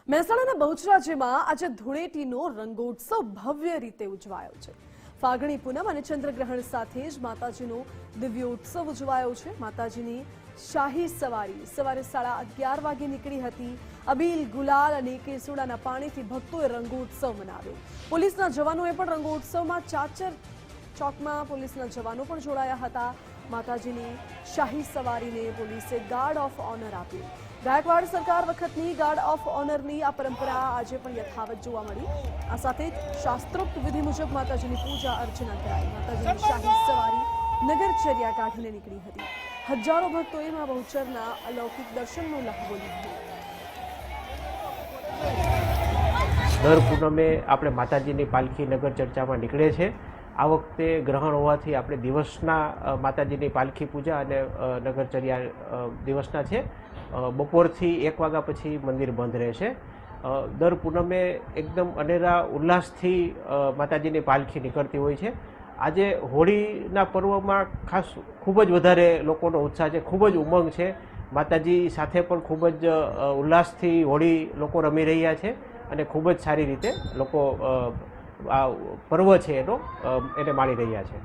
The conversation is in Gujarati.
મહેસાણાના બહુચરાજીમાં આજે ધૂળેટીનો રંગોત્સવ ભવ્ય રીતે ઉજવાયો છે। ફાગણી પૂનમ અને ચંદ્રગ્રહણ સાથે જ માતાજીનો દિવ્યોત્સવ ઉજવાયો છે। માતાજીની શાહી સવારી સવારે 11:30 વાગે નીકળી હતી। અબીલ, ગુલાલ અને કેસુડાના પાણીથી ભક્તોએ રંગોત્સવ મનાવ્યો। પોલીસના જવાનોએ પણ રંગોત્સવમાં ચાચર ચોકમાં પોલીસના જવાનો પણ જોડાયા હતા। માતાજીની શાહી સવારીને પોલીસે ગાર્ડ ઓફ ઓનર આપ્યું। ગાયકવાડ સરકાર વખતની ગાર્ડ ઓફ ઓનરની આ પરંપરા આજે પણ યથાવત જોવા મળી। આ સાથે શાસ્ત્રોક્ત વિધિ મુજબ માતાજીની પૂજા અર્ચના કરાઈ। માતાજીની શાહી સવારી નગરચર્યા કાઢીને નીકળી હતી। હજારો ભક્તોએ મા બહુચરના અલૌકિક દર્શનનો લહાવો લીધો। દર પૂનમે આપણે માતાજીની પાલખી નગર ચર્ચામાં નીકળે છે। આ વખતે ગ્રહણ હોવાથી આપણે દિવસના માતાજીની પાલખી પૂજા અને નગરચર્યા દિવસના છે। બપોરથી 1 વાગ્યા પછી મંદિર બંધ રહેશે। દર પૂનમે એકદમ અનેરા ઉલ્લાસથી માતાજીની પાલખી નીકળતી હોય છે। આજે હોળીના પર્વમાં ખાસ ખૂબ જ વધારે લોકોનો ઉત્સાહ છે, ખૂબ જ ઉમંગ છે। માતાજી સાથે પણ ખૂબ જ ઉલ્લાસથી હોળી લોકો રમી રહ્યા છે અને ખૂબ જ સારી રીતે લોકો આ પર્વ છે એને માણી રહ્યા છે।